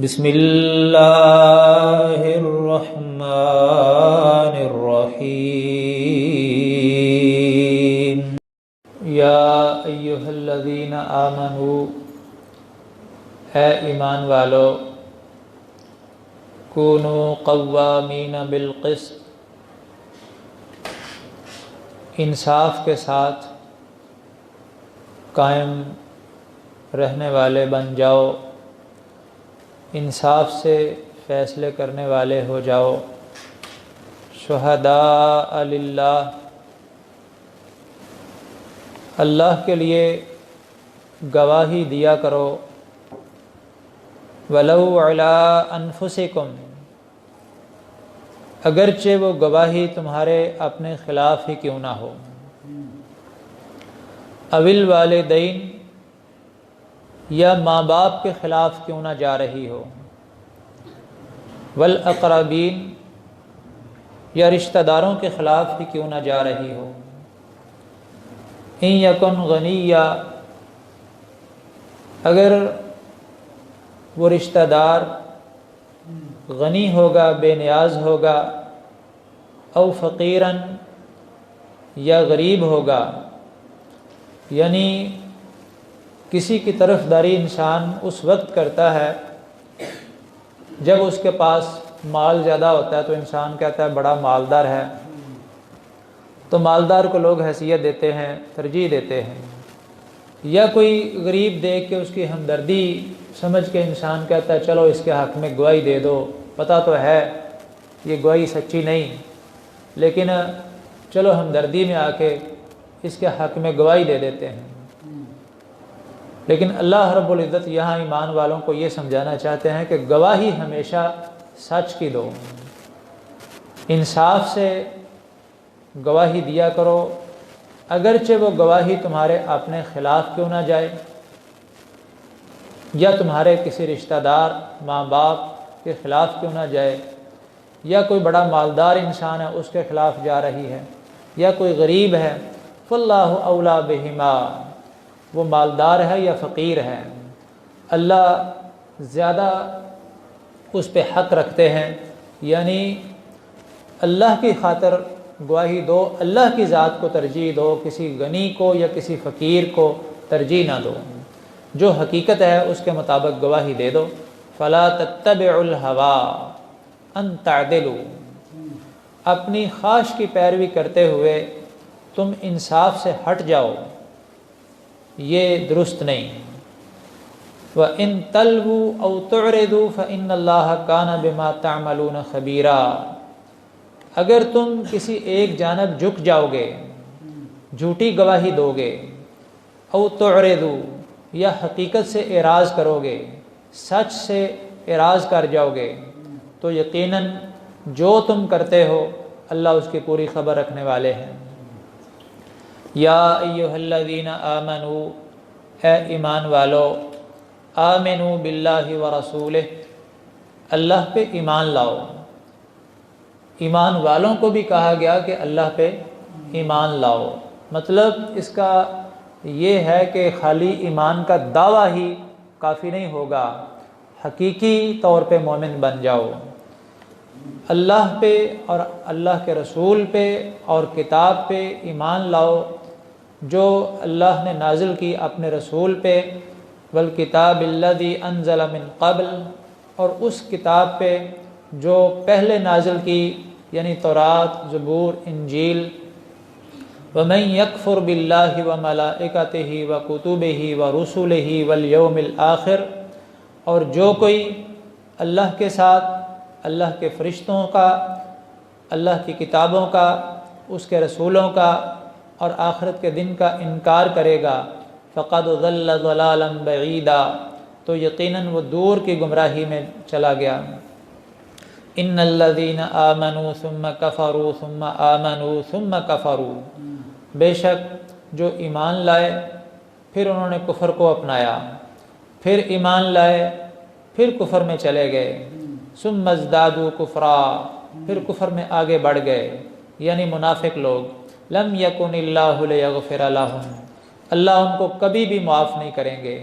بسم اللہ الرحمن الرحیم یا ایہا الذین آمنوا، اے ایمان والو، کونوا قوامین بالقسط، انصاف کے ساتھ قائم رہنے والے بن جاؤ، انصاف سے فیصلے کرنے والے ہو جاؤ۔ شہداء للہ، اللہ کے لیے گواہی دیا کرو، ولو علی انفسکم، اگرچہ وہ گواہی تمہارے اپنے خلاف ہی کیوں نہ ہو، اوی الوالدین، یا ماں باپ کے خلاف کیوں نہ جا رہی ہو، والاقربین، یا رشتہ داروں کے خلاف ہی کیوں نہ جا رہی ہو۔ ان یکن غنیّا، اگر وہ رشتہ دار غنی ہوگا، بے نیاز ہوگا، او فقیراً، یا غریب ہوگا، یعنی کسی کی طرف داری انسان اس وقت کرتا ہے جب اس کے پاس مال زیادہ ہوتا ہے، تو انسان کہتا ہے بڑا مالدار ہے، تو مالدار کو لوگ حیثیت دیتے ہیں، ترجیح دیتے ہیں۔ یا کوئی غریب دیکھ کے اس کی ہمدردی سمجھ کے انسان کہتا ہے چلو اس کے حق میں گواہی دے دو، پتہ تو ہے یہ گواہی سچی نہیں، لیکن چلو ہمدردی میں آ کے اس کے حق میں گواہی دے دیتے ہیں۔ لیکن اللہ رب العزت یہاں ایمان والوں کو یہ سمجھانا چاہتے ہیں کہ گواہی ہمیشہ سچ کی دو، انصاف سے گواہی دیا کرو، اگرچہ وہ گواہی تمہارے اپنے خلاف کیوں نہ جائے، یا تمہارے کسی رشتہ دار ماں باپ کے خلاف کیوں نہ جائے، یا کوئی بڑا مالدار انسان ہے اس کے خلاف جا رہی ہے، یا کوئی غریب ہے، فاللہ اولی بہما، وہ مالدار ہے یا فقیر ہے، اللہ زیادہ اس پہ حق رکھتے ہیں، یعنی اللہ کی خاطر گواہی دو، اللہ کی ذات کو ترجیح دو، کسی غنی کو یا کسی فقیر کو ترجیح نہ دو، جو حقیقت ہے اس کے مطابق گواہی دے دو۔ فلا تتبعوا الہوی ان تعدلوا، اپنی خواہش کی پیروی کرتے ہوئے تم انصاف سے ہٹ جاؤ، یہ درست نہیں۔ وَإِن تَلْوُوا أَوْ تُعْرِضُوا فَإِنَّ اللَّهَ كَانَ بِمَا تَعْمَلُونَ خَبِيرًا، اگر تم کسی ایک جانب جھک جاؤ گے، جھوٹی گواہی دو گے، او تعرضوا، یا حقیقت سے اعراض کرو گے، سچ سے اعراض کر جاؤ گے، تو یقیناً جو تم کرتے ہو اللہ اس کی پوری خبر رکھنے والے ہیں۔ یا ایہا الذین آمنوا، اے ایمان والو، آمنوا باللہ ورسولہ، اللہ پہ ایمان لاؤ۔ ایمان والوں کو بھی کہا گیا کہ اللہ پہ ایمان لاؤ، مطلب اس کا یہ ہے کہ خالی ایمان کا دعویٰ ہی کافی نہیں ہوگا، حقیقی طور پہ مومن بن جاؤ، اللہ پہ اور اللہ کے رسول پہ اور کتاب پہ ایمان لاؤ جو اللہ نے نازل کی اپنے رسول پہ، والکتاب الذی انزل من قبل، اور اس کتاب پہ جو پہلے نازل کی، یعنی تورات، زبور، انجیل۔ ومن یکفر باللہ وملائکتہ وکتبہ ورسلہ والیوم الآخر، اور جو کوئی اللہ کے ساتھ، اللہ کے فرشتوں کا، اللہ کی کتابوں کا، اس کے رسولوں کا اور آخرت کے دن کا انکار کرے گا، فقد ضل ضلالا بعیدا، تو یقیناً وہ دور کی گمراہی میں چلا گیا۔ ان الذین آمنوا ثم کفروا ثم آمنوا ثم کفروا، بے شک جو ایمان لائے پھر انہوں نے کفر کو اپنایا، پھر ایمان لائے پھر کفر میں چلے گئے، ثم ازدادوا کفرا، پھر کفر میں آگے بڑھ گئے، یعنی منافق لوگ۔ لم یکن اللہ لیغفر لہم، اللہ ان کو کبھی بھی معاف نہیں کریں گے،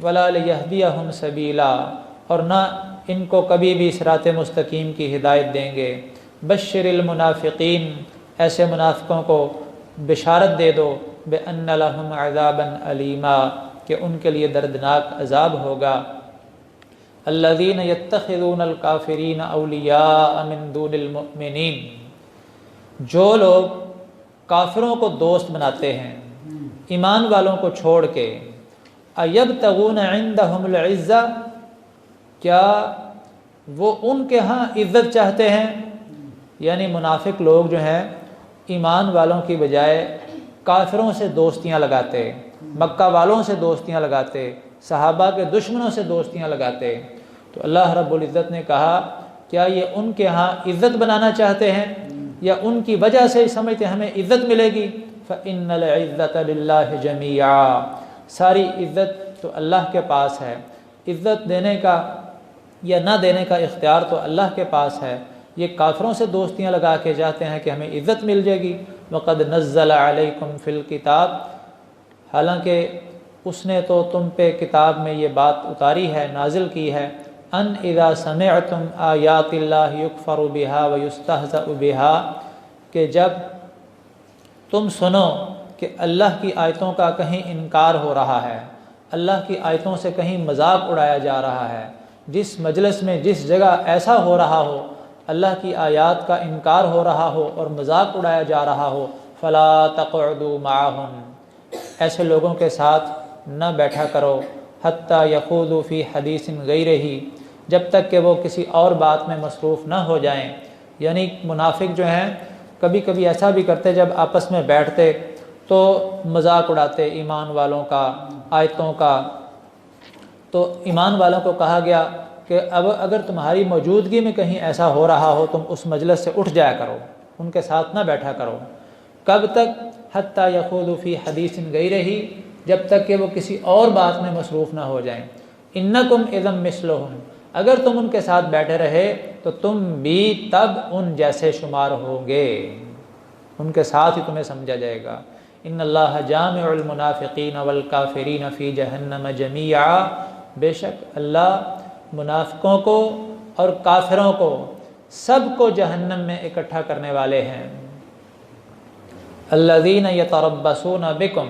ولا لیہدیہم سبیلا، اور نہ ان کو کبھی بھی صراط مستقیم کی ہدایت دیں گے۔ بشر المنافقین، ایسے منافقوں کو بشارت دے دو، بأن لہم عذابا علیما، کہ ان کے لیے دردناک عذاب ہوگا۔ الذین یتخذون الکافرین اولیاء من دون المؤمنین، جو لوگ کافروں کو دوست بناتے ہیں ایمان والوں کو چھوڑ کے، ایبتغون عندہم العزہ، کیا وہ ان کے ہاں عزت چاہتے ہیں؟ یعنی منافق لوگ جو ہیں ایمان والوں کی بجائے کافروں سے دوستیاں لگاتے، مکہ والوں سے دوستیاں لگاتے، صحابہ کے دشمنوں سے دوستیاں لگاتے۔ تو اللہ رب العزت نے کہا کیا یہ ان کے ہاں عزت بنانا چاہتے ہیں یا ان کی وجہ سے سمجھتے ہمیں عزت ملے گی؟ فإن العزة للہ جمیعا، ساری عزت تو اللہ کے پاس ہے، عزت دینے کا یا نہ دینے کا اختیار تو اللہ کے پاس ہے۔ یہ کافروں سے دوستیاں لگا کے چاہتے ہیں کہ ہمیں عزت مل جائے گی۔ وقد نزل علیکم فی الکتاب، حالانکہ اس نے تو تم پہ کتاب میں یہ بات اتاری ہے، نازل کی ہے، ان اذا سمعتم آیات اللہ یکفر بہا ویستہزأ بہا، کہ جب تم سنو کہ اللہ کی آیتوں کا کہیں انکار ہو رہا ہے، اللہ کی آیتوں سے کہیں مذاق اڑایا جا رہا ہے، جس مجلس میں جس جگہ ایسا ہو رہا ہو، اللہ کی آیات کا انکار ہو رہا ہو اور مذاق اڑایا جا رہا ہو، فلا تقعدوا معہم، ایسے لوگوں کے ساتھ نہ بیٹھا کرو، حتی یخوضوا فی حدیث غیرہ، جب تک کہ وہ کسی اور بات میں مصروف نہ ہو جائیں۔ یعنی منافق جو ہیں کبھی کبھی ایسا بھی کرتے، جب آپس میں بیٹھتے تو مذاق اڑاتے ایمان والوں کا، آیتوں کا۔ تو ایمان والوں کو کہا گیا کہ اب اگر تمہاری موجودگی میں کہیں ایسا ہو رہا ہو، تم اس مجلس سے اٹھ جایا کرو، ان کے ساتھ نہ بیٹھا کرو۔ کب تک؟ حتی یخوضوا فی حدیث غیرہ، جب تک کہ وہ کسی اور بات میں مصروف نہ ہو جائیں۔ انکم اذا مثلہم، اگر تم ان کے ساتھ بیٹھے رہے تو تم بھی تب ان جیسے شمار ہوں گے، ان کے ساتھ ہی تمہیں سمجھا جائے گا۔ ان اللہ جامع المنافقین والکافرین فی جہنم جمیعا، بے شک اللہ منافقوں کو اور کافروں کو سب کو جہنم میں اکٹھا کرنے والے ہیں۔ الذین یتربصون بکم،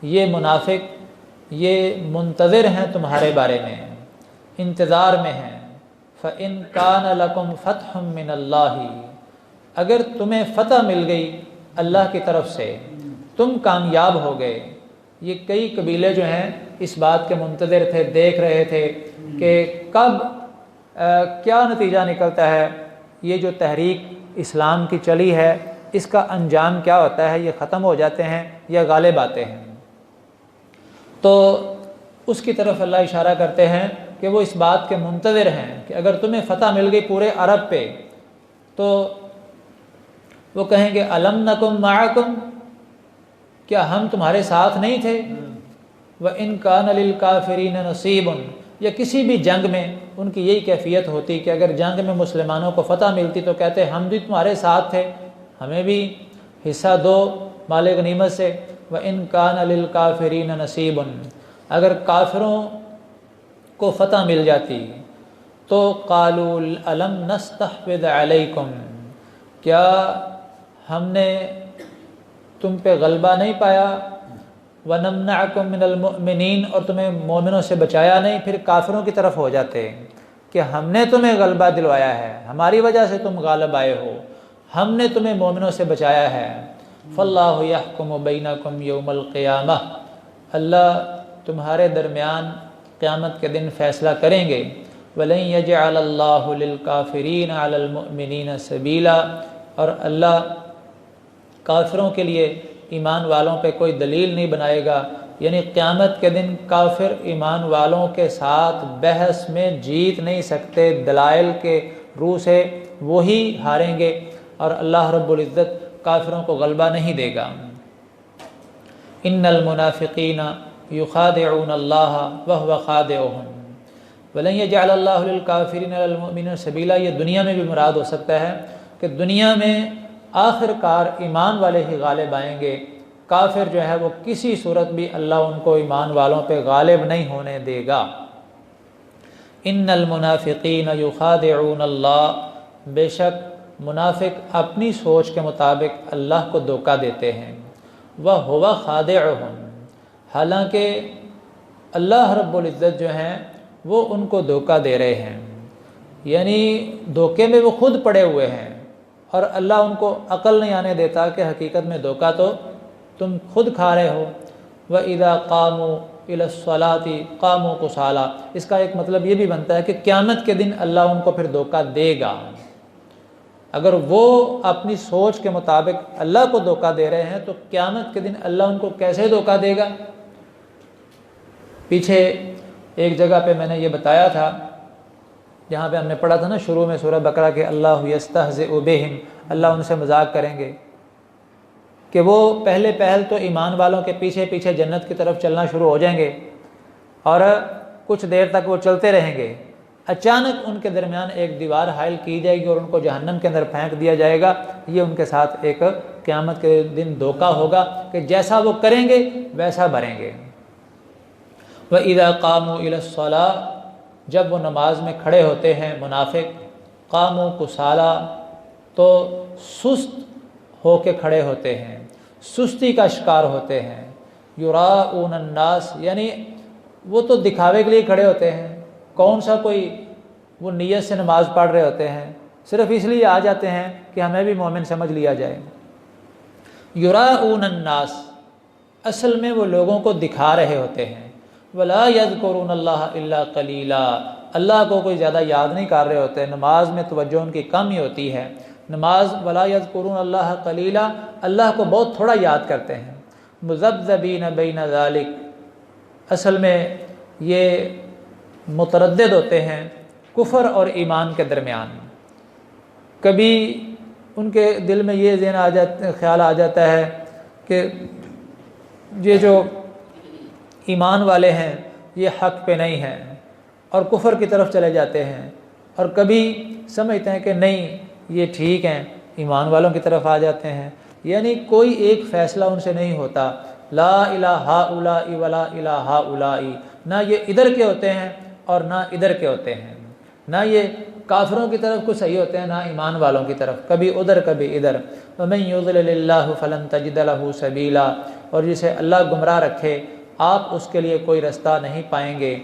یہ منافق یہ منتظر ہیں تمہارے بارے میں، انتظار میں ہیں۔ فَإِن كَانَ لَكُمْ فَتْحٌ مِّنَ اللَّهِ، اگر تمہیں فتح مل گئی اللہ کی طرف سے، تم کامیاب ہو گئے۔ یہ کئی قبیلے جو ہیں اس بات کے منتظر تھے، دیکھ رہے تھے کہ کب کیا نتیجہ نکلتا ہے، یہ جو تحریک اسلام کی چلی ہے اس کا انجام کیا ہوتا ہے، یہ ختم ہو جاتے ہیں یا غالب آتے ہیں۔ تو اس کی طرف اللہ اشارہ کرتے ہیں کہ وہ اس بات کے منتظر ہیں کہ اگر تمہیں فتح مل گئی پورے عرب پہ تو وہ کہیں گے الم نکم معکم، کیا ہم تمہارے ساتھ نہیں تھے؟ وَإِن كَانَ لِلْكَافِرِينَ نَصِيبٌ، یا کسی بھی جنگ میں ان کی یہی کیفیت ہوتی کہ اگر جنگ میں مسلمانوں کو فتح ملتی تو کہتے ہم بھی تمہارے ساتھ تھے، ہمیں بھی حصہ دو مال غنیمت سے۔ وَإِن كَانَ لِلْكَافِرِينَ نَصِيبٌ، اگر کافروں کو فتح مل جاتی تو قالوا الم نستحوذ علیکم، کیا ہم نے تم پہ غلبہ نہیں پایا، ونمنعکم من المؤمنین، اور تمہیں مومنوں سے بچایا نہیں؟ پھر کافروں کی طرف ہو جاتے کہ ہم نے تمہیں غلبہ دلوایا ہے، ہماری وجہ سے تم غالب آئے ہو، ہم نے تمہیں مومنوں سے بچایا ہے۔ فاللہ یحکم بینکم یوم القیامہ، اللہ تمہارے درمیان قیامت کے دن فیصلہ کریں گے۔ وَلَن يَجْعَلَ اللَّهُ لِلْكَافِرِينَ عَلَى الْمُؤْمِنِينَ سَبِيلًا، اور اللہ کافروں کے لیے ایمان والوں پہ کوئی دلیل نہیں بنائے گا، یعنی قیامت کے دن کافر ایمان والوں کے ساتھ بحث میں جیت نہیں سکتے، دلائل کے روح سے وہی ہاریں گے اور اللہ رب العزت کافروں کو غلبہ نہیں دے گا۔ ان المنافقین یخادعون اللہ وہو خادعهم ولن یجعل اللہ للکافرین علی المؤمنین سبیلا، یہ دنیا میں بھی مراد ہو سکتا ہے کہ دنیا میں آخر کار ایمان والے ہی غالب آئیں گے، کافر جو ہے وہ کسی صورت بھی اللہ ان کو ایمان والوں پہ غالب نہیں ہونے دے گا۔ ان المنافقین یخادعون اللہ، بے شک منافق اپنی سوچ کے مطابق اللہ کو دھوکہ دیتے ہیں، وَهُوَ خَادِعُهُمْ، حالانکہ اللہ رب العزت جو ہیں وہ ان کو دھوکہ دے رہے ہیں، یعنی دھوکے میں وہ خود پڑے ہوئے ہیں اور اللہ ان کو عقل نہیں آنے دیتا کہ حقیقت میں دھوکہ تو تم خود کھا رہے ہو۔ وَإِذَا قَامُوا إِلَى الصَّلَاةِ قَامُوا كُسَالَىٰ، اس کا ایک مطلب یہ بھی بنتا ہے کہ قیامت کے دن اللہ ان کو پھر دھوکہ دے گا۔ اگر وہ اپنی سوچ کے مطابق اللہ کو دھوکہ دے رہے ہیں تو قیامت کے دن اللہ ان کو کیسے دھوکہ دے گا؟ پیچھے ایک جگہ پہ میں نے یہ بتایا تھا، جہاں پہ ہم نے پڑھا تھا نا شروع میں سورہ بقرہ کہ اللہ یستہزئ بہم، اللہ ان سے مذاق کریں گے، کہ وہ پہل تو ایمان والوں کے پیچھے پیچھے جنت کی طرف چلنا شروع ہو جائیں گے اور کچھ دیر تک وہ چلتے رہیں گے، اچانک ان کے درمیان ایک دیوار حائل کی جائے گی اور ان کو جہنم کے اندر پھینک دیا جائے گا۔ یہ ان کے ساتھ ایک قیامت کے دن دھوکہ ہوگا کہ جیسا وہ کریں گے ویسا بھریں گے۔ وَإِذَا قَامُوا إِلَى الصَّلَاةِ، جب وہ نماز میں کھڑے ہوتے ہیں منافق، قاموا کسالى، تو سست ہو کے کھڑے ہوتے ہیں، سستی کا شکار ہوتے ہیں۔ یراؤون الناس، یعنی وہ تو دکھاوے کے لیے کھڑے ہوتے ہیں، کون سا کوئی وہ نیت سے نماز پڑھ رہے ہوتے ہیں، صرف اس لیے آ جاتے ہیں کہ ہمیں بھی مومن سمجھ لیا جائے۔ یراؤون الناس، اصل میں وہ لوگوں کو دکھا رہے ہوتے ہیں۔ ولا یذکرون اللہ الا قلیلا، اللہ کو کوئی زیادہ یاد نہیں کر رہے ہوتے، نماز میں توجہ ان کی کم ہی ہوتی ہے۔ نماز ولا یذکرون اللہ قلیلا، اللہ کو بہت تھوڑا یاد کرتے ہیں۔ مذبذبین بین ذالک، اصل میں یہ متردد ہوتے ہیں کفر اور ایمان کے درمیان۔ کبھی ان کے دل میں یہ خیال آ جاتا ہے کہ یہ جو ایمان والے ہیں یہ حق پہ نہیں ہیں اور کفر کی طرف چلے جاتے ہیں، اور کبھی سمجھتے ہیں کہ نہیں یہ ٹھیک ہیں، ایمان والوں کی طرف آ جاتے ہیں۔ یعنی کوئی ایک فیصلہ ان سے نہیں ہوتا، لا الہ ہؤلاء ولا الہ ہؤلاء، نہ یہ ادھر کے ہوتے ہیں اور نہ ادھر کے ہوتے ہیں، نہ یہ کافروں کی طرف کو صحیح ہوتے ہیں نہ ایمان والوں کی طرف، کبھی ادھر کبھی ادھر۔ ومن یضلل اللہ فلن تجد له سبیلا، اور جسے اللہ گمراہ رکھے آپ اس کے لیے کوئی رستہ نہیں پائیں گے۔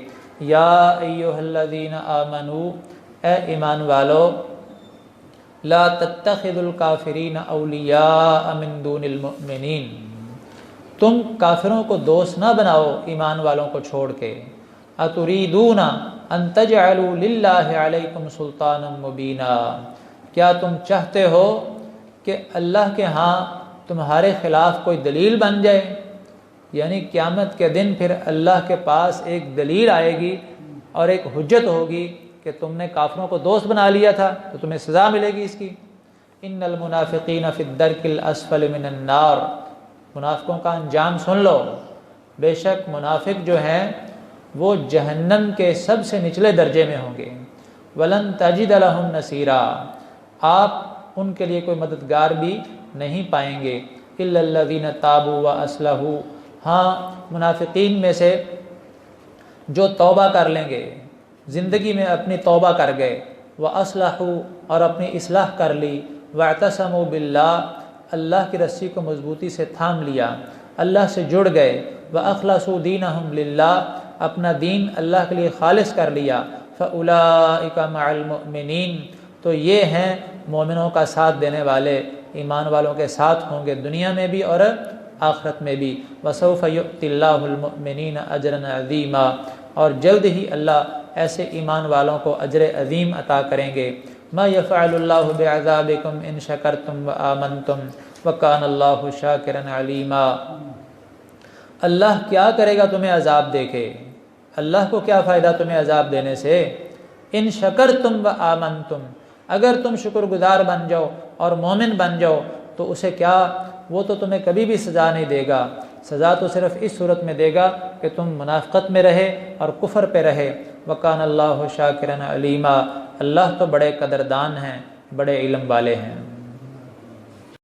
یا ایھا الذین آمنوا، اے ایمان والو، لا تتخذوا الکافرین اولیاء من دون المؤمنین، تم کافروں کو دوست نہ بناؤ ایمان والوں کو چھوڑ کے۔ اتریدون ان تجعلوا للہ علیکم سلطانا مبینا، کیا تم چاہتے ہو کہ اللہ کے ہاں تمہارے خلاف کوئی دلیل بن جائے؟ یعنی قیامت کے دن پھر اللہ کے پاس ایک دلیل آئے گی اور ایک حجت ہوگی کہ تم نے کافروں کو دوست بنا لیا تھا تو تمہیں سزا ملے گی اس کی۔ ان المنافقین فی الدرک الاسفل من النار، منافقوں کا انجام سن لو، بے شک منافق جو ہیں وہ جہنم کے سب سے نچلے درجے میں ہوں گے۔ ولن تجد لهم نصیرا، آپ ان کے لیے کوئی مددگار بھی نہیں پائیں گے۔ الا الذین تابوا واصلحوا، ہاں منافقین میں سے جو توبہ کر لیں گے، زندگی میں اپنی توبہ کر گئے، وَأَصْلَحُوا، اور اپنی اصلاح کر لی، وَاعْتَصَمُوا بِاللَّهِ، اللہ کی رسی کو مضبوطی سے تھام لیا، اللہ سے جڑ گئے، وَأَخْلَصُوا دِينَهُمْ لِلَّهِ، اپنا دین اللہ کے لیے خالص کر لیا، فَأُولَٰئِكَ مَعَ الْمُؤْمِنِينَ، تو یہ ہیں مومنوں کا ساتھ دینے والے، ایمان والوں کے ساتھ ہوں گے دنیا میں بھی اور آخرت میں بھی۔ وَسَوْفَ يُؤْتِ اللَّهُ الْمُؤْمِنِينَ أَجْرًا عَظِيمًا، اور جلد ہی اللہ ایسے ایمان والوں کو اجر عظیم عطا کریں گے۔ مَا يَفْعَلُ اللَّهُ بِعَذَابِكُمْ إِن شَكَرْتُمْ وَآمَنْتُمْ وَكَانَ اللَّهُ شَاكِرًا عَلِيمًا، اللہ کیا کرے گا تمہیں عذاب دے کے؟ اللہ کو کیا فائدہ تمہیں عذاب دینے سے؟ ان شکرتم وآمنتم، اگر تم شکر گزار بن جاؤ اور مومن بن جاؤ تو اسے کیا، وہ تو تمہیں کبھی بھی سزا نہیں دے گا، سزا تو صرف اس صورت میں دے گا کہ تم منافقت میں رہے اور کفر پہ رہے۔ وَكَانَ اللَّهُ شَاكِرًا عَلِيمًا، اللہ تو بڑے قدردان ہیں، بڑے علم والے ہیں۔